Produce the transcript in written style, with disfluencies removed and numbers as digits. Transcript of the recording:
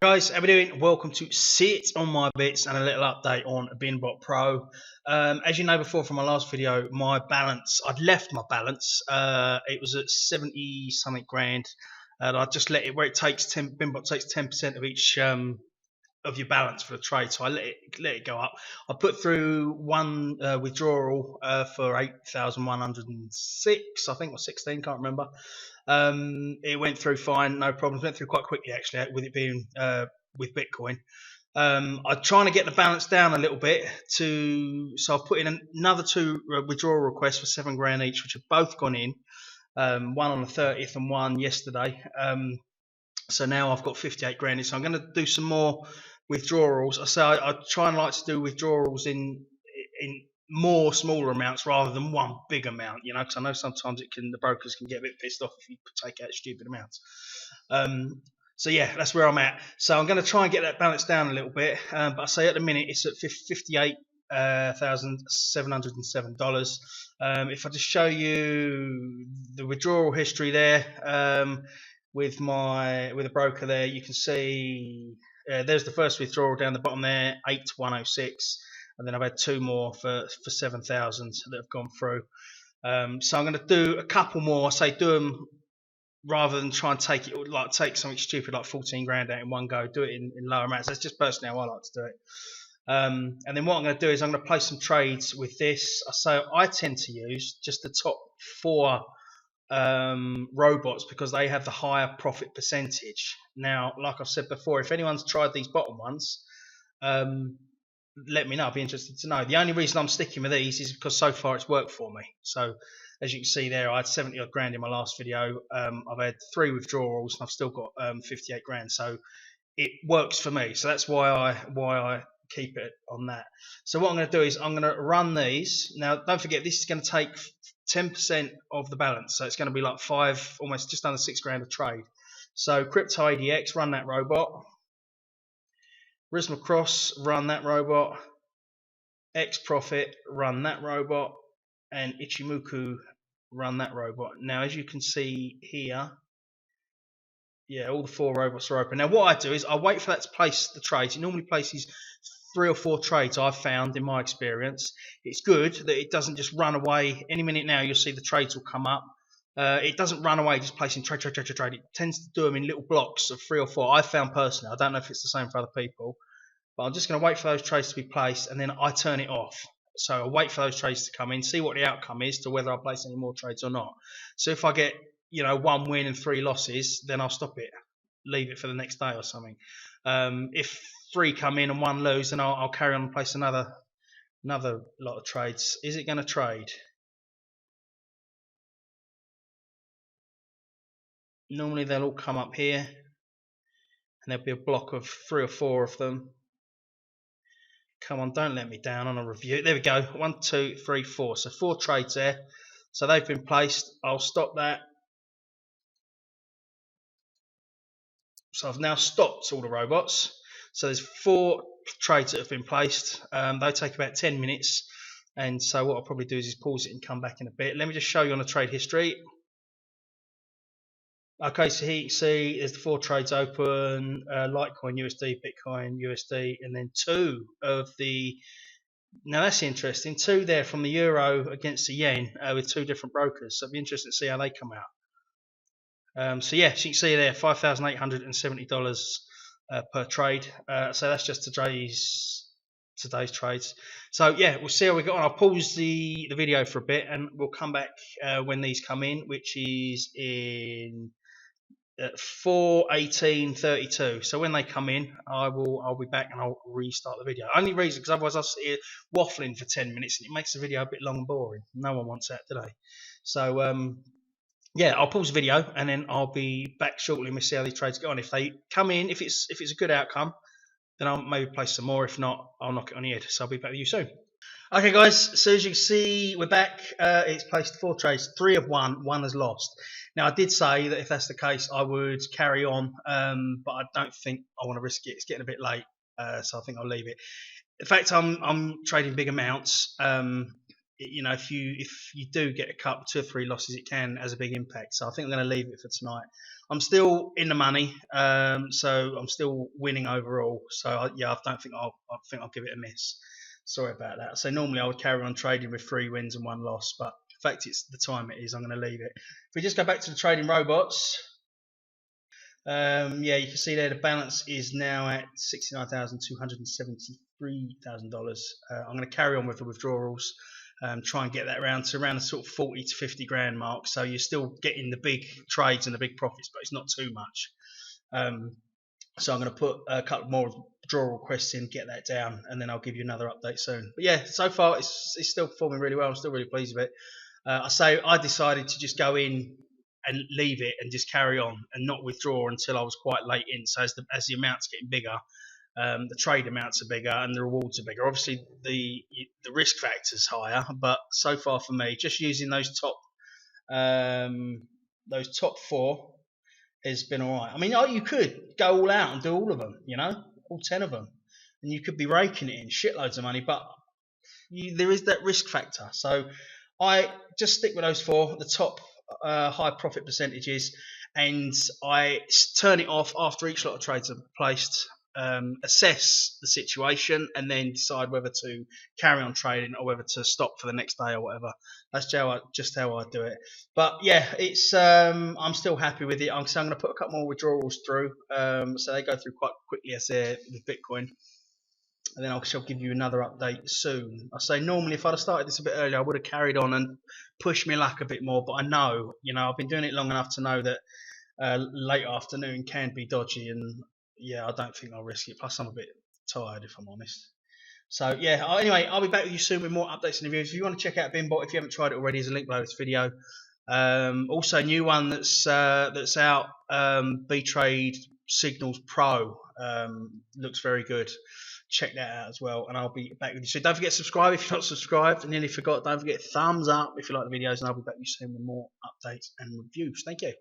Guys, how we doing? Welcome to Sit on My Bits and a little update on BinBot Pro. As you know before from my last video, my balance, I'd left my balance. It was at 70 something grand, and I just let it where it takes BinBot takes 10% of each of your balance for the trade, so I let it go up. I put through one withdrawal for 8,106, I think, or 16, can't remember. It went through fine, no problems. Went through quite quickly actually, with it being with Bitcoin. I'm trying to get the balance down a little bit so I've put in another two withdrawal requests for 7 grand each, which have both gone in. One on the 30th and one yesterday. So now I've got 58 grand in. So I'm going to do some more withdrawals. I try and like to do withdrawals in more smaller amounts rather than one big amount, you know, because I know sometimes the brokers can get a bit pissed off if you take out stupid amounts. So yeah, that's where I'm at. So I'm going to try and get that balance down a little bit, but I say at the minute it's at $58,707. If I just show you the withdrawal history there, with a broker there, you can see there's the first withdrawal down the bottom there, 8,106. And then I've had two more for 7,000 that have gone through. So I'm going to do a couple more. I say do them rather than try and take something stupid like 14 grand out in one go. Do it in lower amounts. That's just personally how I like to do it. And then what I'm going to do is I'm going to play some trades with this. So I tend to use just the top 4 robots because they have the higher profit percentage. Now, like I've said before, if anyone's tried these bottom ones, let me know. I'd be interested to know. The only reason I'm sticking with these is because so far it's worked for me. So as you can see there, I had 70 odd grand in my last video. I've had 3 withdrawals and I've still got 58 grand. So it works for me. So that's why I keep it on that. So what I'm going to do is I'm going to run these. Now don't forget, this is going to take 10% of the balance. So it's going to be like almost just under 6 grand a trade. So Crypto ADX, run that robot. Risma Cross, run that robot. X Profit, run that robot. And Ichimoku, run that robot. Now, as you can see here, yeah, all the 4 robots are open. Now, what I do is I wait for that to place the trades. It normally places 3 or 4 trades, I've found in my experience. It's good that it doesn't just run away. Any minute now, you'll see the trades will come up. It doesn't run away just placing trade. It tends to do them in little blocks of 3 or 4. I've found personally. I don't know if it's the same for other people. But I'm just going to wait for those trades to be placed, and then I turn it off. So I wait for those trades to come in, see what the outcome is to whether I place any more trades or not. So if I get, 1 win and 3 losses, then I'll stop it, leave it for the next day or something. If 3 come in and 1 lose, then I'll carry on and place another lot of trades. Is it going to trade? Normally they'll all come up here, and there'll be a block of 3 or 4 of them. Come on, don't let me down on a review. There we go. 1, 2, 3, 4. So 4 trades there. So they've been placed. I'll stop that. So I've now stopped all the robots. So there's 4 trades that have been placed. They take about 10 minutes. And so what I'll probably do is pause it and come back in a bit. Let me just show you on the trade history. Okay, so here you can see there's the 4 trades open, Litecoin USD, Bitcoin USD, and then 2 of the, now that's interesting, 2 there from the euro against the yen with 2 different brokers. So it'll be interesting to see how they come out. So yeah, so you can see there, $5,870 per trade. So that's just today's trades. So yeah, we'll see how we go on. I'll pause the video for a bit and we'll come back when these come in, which is in 4:18:32. So when they come in, I'll be back and I'll restart the video. Only reason because otherwise I'll sit here waffling for 10 minutes and it makes the video a bit long and boring. No one wants that today. So yeah, I'll pause the video and then I'll be back shortly and we'll see how these trades go on. If they come in, if it's a good outcome, then I'll maybe place some more. If not, I'll knock it on the head. So I'll be back with you soon. Okay guys, so as you can see, we're back. It's placed 4 trades, 3 have won, 1 has lost. Now I did say that if that's the case, I would carry on, but I don't think I want to risk it. It's getting a bit late, so I think I'll leave it. In fact, I'm trading big amounts. you know, if you do get a couple, 2 or 3 losses, it can has a big impact. So I think I'm going to leave it for tonight. I'm still in the money, so I'm still winning overall. So yeah, I don't think I think I'll give it a miss. Sorry about that. So normally I would carry on trading with 3 wins and 1 loss, but in fact it's the time it is. I'm going to leave it. If we just go back to the trading robots. Yeah, you can see there the balance is now at $69,273,000. I'm going to carry on with the withdrawals, try and get that around the sort of 40 to 50 grand mark. So you're still getting the big trades and the big profits, but it's not too much. So I'm going to put a couple more withdrawal requests in, get that down, and then I'll give you another update soon. But yeah, so far it's still performing really well. I'm still really pleased with it. I decided to just go in and leave it and just carry on and not withdraw until I was quite late in. So as the amounts getting bigger, the trade amounts are bigger and the rewards are bigger. Obviously the risk factor's higher, but so far for me, just using those top 4 has been all right. I mean, you could go all out and do all of them, you know, all 10 of them, and you could be raking it in shitloads of money, but there is that risk factor. So I just stick with those 4, the top high profit percentages, and I turn it off after each lot of trades are placed, assess the situation, and then decide whether to carry on trading or whether to stop for the next day or whatever. That's just how I do it. But yeah, it's I'm still happy with it. I'm going to put a couple more withdrawals through, so they go through quite quickly as they're with Bitcoin. And then I shall give you another update soon. I say normally if I'd have started this a bit earlier, I would have carried on and pushed my luck a bit more. But I know, you know, I've been doing it long enough to know that late afternoon can be dodgy, and yeah, I don't think I'll risk it. Plus, I'm a bit tired, if I'm honest. So yeah, anyway, I'll be back with you soon with more updates and reviews. If you want to check out BinBot, if you haven't tried it already, there's a link below this video. Also, a new one that's out, B-Trade Signals Pro, looks very good. Check that out as well, and I'll be back with you. So don't forget to subscribe if you're not subscribed. I nearly forgot. Don't forget thumbs up if you like the videos, and I'll be back with you soon with more updates and reviews. Thank you.